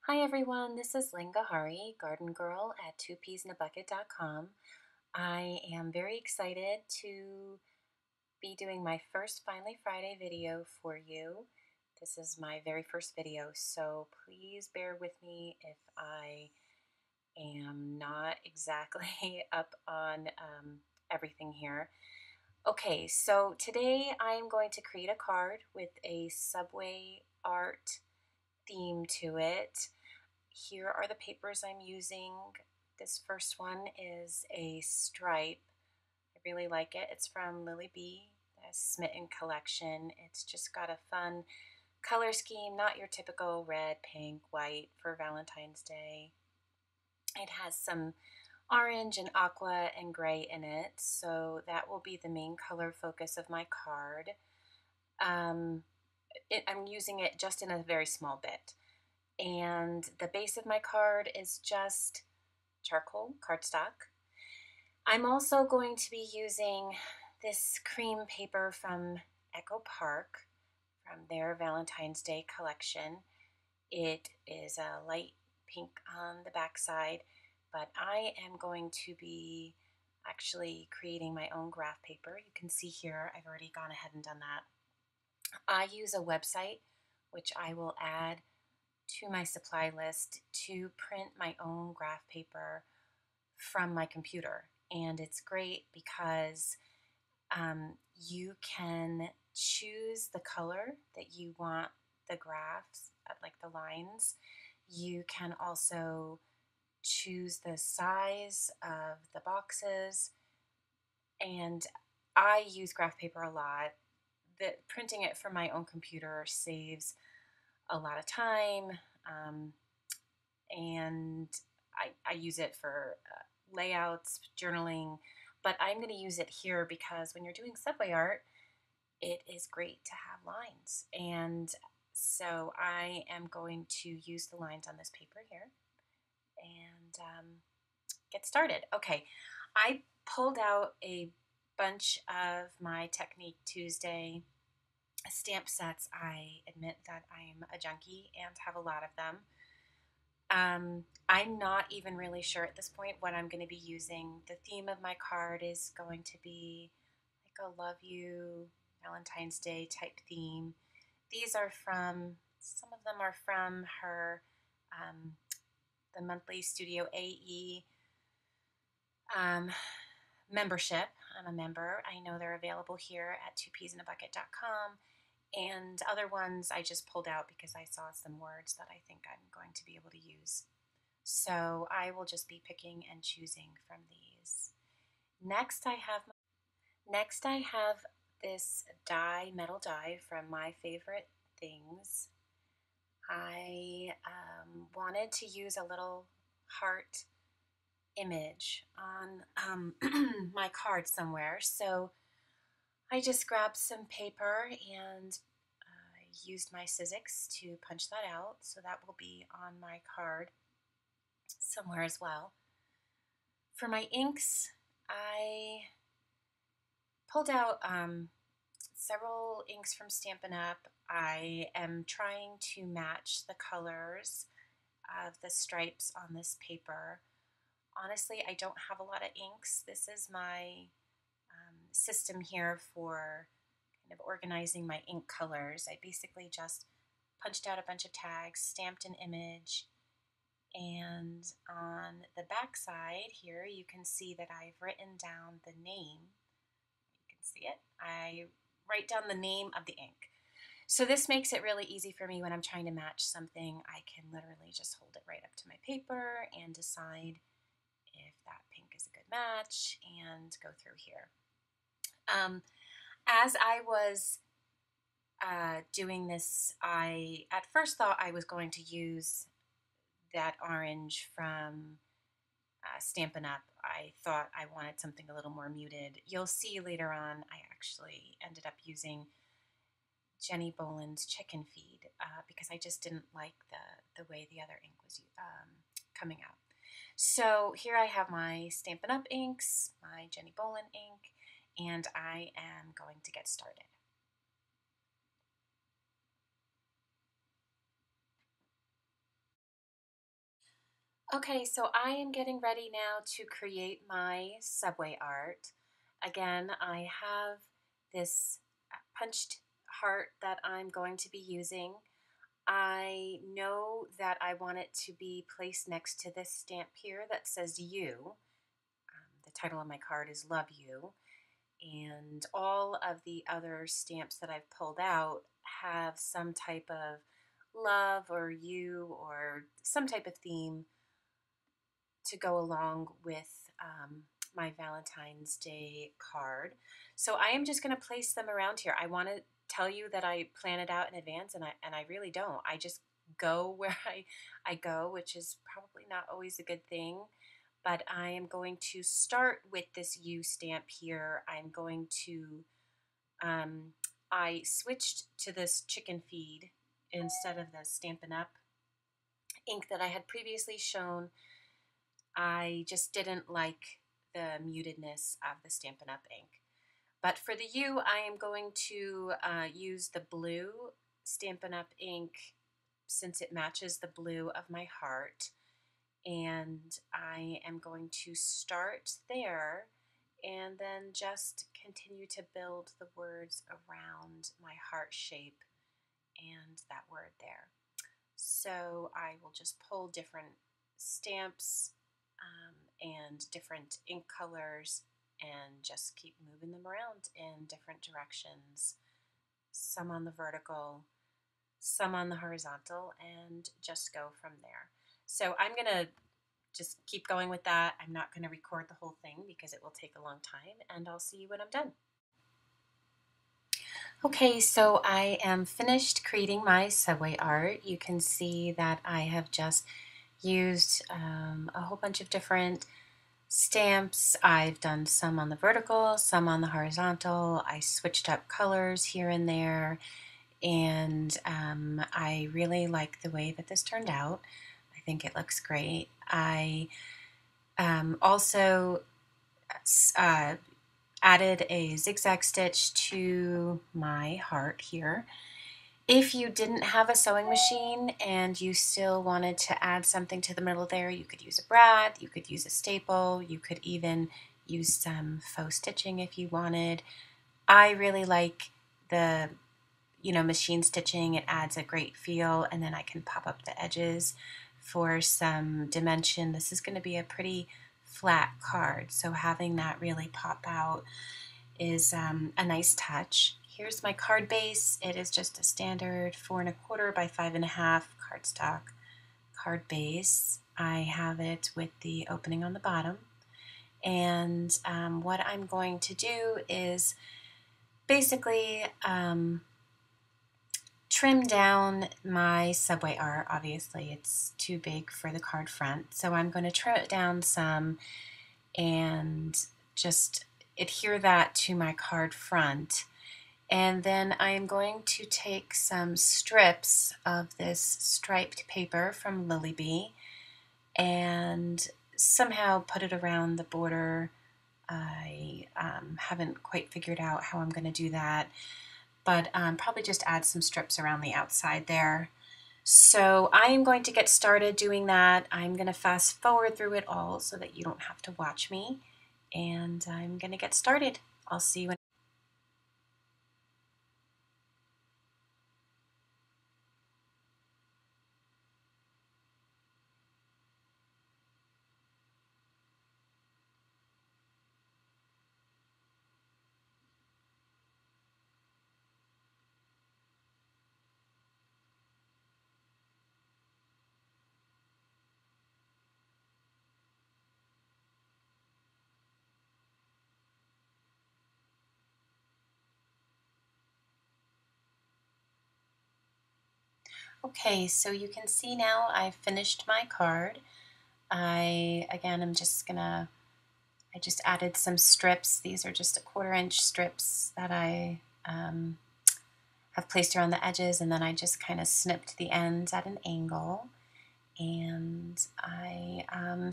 Hi everyone, this is Linga Hari, garden girl at twopeasinabucket.com. I am very excited to be doing my first Finally Friday video for you. This is my very first video, so please bear with me if I am not exactly up on everything here. Okay, so today I am going to create a card with a Subway art theme to it. Here are the papers I'm using. This first one is a stripe. I really like it. It's from Lily Bee, the Smitten collection. It's just got a fun color scheme, not your typical red, pink, white for Valentine's Day. It has some orange and aqua and gray in it, so that will be the main color focus of my card. I'm using it just in a very small bit. And the base of my card is just charcoal cardstock. I'm also going to be using this cream paper from Echo Park from their Valentine's Day collection. It is a light pink on the back side, but I am going to be actually creating my own graph paper. You can see here I've already gone ahead and done that. I use a website which I will add to my supply list to print my own graph paper from my computer. And it's great because you can choose the color that you want the graphs, like the lines. You can also choose the size of the boxes. And I use graph paper a lot. Printing it from my own computer saves a lot of time, and I use it for layouts, journaling, but I'm going to use it here because when you're doing subway art, it is great to have lines. And so I am going to use the lines on this paper here and get started. Okay, I pulled out a bunch of my Technique Tuesday stamp sets. I admit that I'm a junkie and have a lot of them. I'm not even really sure at this point what I'm going to be using. The theme of my card is going to be like a love you, Valentine's Day type theme. These are from, some of them are from her, the monthly Studio AE membership. I'm a member. I know they're available here at twopeasinabucket.com. And other ones I just pulled out because I saw some words that I think I'm going to be able to use. So I will just be picking and choosing from these. Next I have this die, metal die from My Favorite Things. I wanted to use a little heart image on my card somewhere, so I just grabbed some paper and used my Sizzix to punch that out, so that will be on my card somewhere as well. For my inks, I pulled out several inks from Stampin' Up. I am trying to match the colors of the stripes on this paper. Honestly, I don't have a lot of inks. This is my system here for kind of organizing my ink colors. I basically just punched out a bunch of tags, stamped an image, and on the back side here you can see that I've written down the name. You can see it. I write down the name of the ink. So this makes it really easy for me when I'm trying to match something. I can literally just hold it right up to my paper and decide if that pink is a good match and go through here. As I was doing this, I at first thought I was going to use that orange from Stampin' Up. I thought I wanted something a little more muted. You'll see later on I actually ended up using Jenny Boland's Chicken Feed because I just didn't like the way the other ink was coming out. So here I have my Stampin' Up inks, my Jenny Boland ink, and I am going to get started. Okay, so I am getting ready now to create my subway art. Again, I have this punched heart that I'm going to be using. I know that I want it to be placed next to this stamp here that says you. The title of my card is Love You. And all of the other stamps that I've pulled out have some type of love or you or some type of theme to go along with my Valentine's Day card. So I am just going to place them around here. I want to tell you that I plan it out in advance, and I really don't. I just go where I go, which is probably not always a good thing. But I am going to start with this U stamp here. I'm going to, I switched to this chicken feed instead of the Stampin' Up! Ink that I had previously shown. I just didn't like the mutedness of the Stampin' Up! Ink. But for the U, I am going to use the blue Stampin' Up! Ink since it matches the blue of my heart. And I am going to start there and then just continue to build the words around my heart shape and that word there. So I will just pull different stamps and different ink colors and just keep moving them around in different directions, some on the vertical, some on the horizontal, and just go from there. So I'm going to just keep going with that. I'm not going to record the whole thing because it will take a long time, and I'll see you when I'm done. Okay, so I am finished creating my subway art. You can see that I have just used a whole bunch of different stamps. I've done some on the vertical, some on the horizontal. I switched up colors here and there, and I really like the way that this turned out. I think it looks great. I also added a zigzag stitch to my heart here. If you didn't have a sewing machine and you still wanted to add something to the middle there, you could use a brad, you could use a staple, you could even use some faux stitching if you wanted. I really like the machine stitching. It adds a great feel, and then I can pop up the edges for some dimension. This is going to be a pretty flat card, so having that really pop out is a nice touch. Here's my card base. It is just a standard 4 1/4 by 5 1/2 cardstock card base. I have it with the opening on the bottom. And what I'm going to do is basically trim down my subway art. Obviously, it's too big for the card front, so I'm going to trim it down some and just adhere that to my card front. And then I am going to take some strips of this striped paper from Lily Bee and somehow put it around the border. I haven't quite figured out how I'm going to do that, but probably just add some strips around the outside there. So I am going to get started doing that. I'm going to fast forward through it all so that you don't have to watch me, and I'm going to get started. I'll see you when. Okay, so you can see now I've finished my card. Again, I just added some strips. These are just a 1/4 inch strips that I have placed around the edges, and then I just kind of snipped the ends at an angle. And I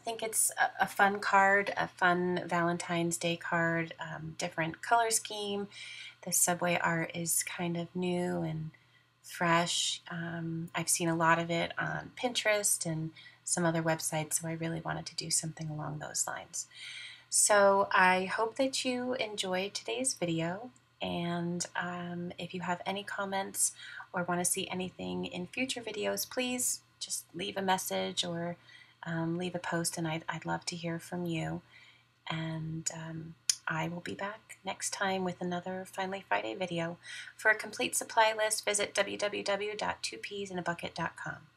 think it's a fun card, a fun Valentine's Day card, different color scheme. The subway art is kind of new and fresh. I've seen a lot of it on Pinterest and some other websites, so I really wanted to do something along those lines. So I hope that you enjoyed today's video, and if you have any comments or want to see anything in future videos, please just leave a message or leave a post, and I'd love to hear from you. And I will be back next time with another Finally Friday video. For a complete supply list, visit www.2peasinabucket.com.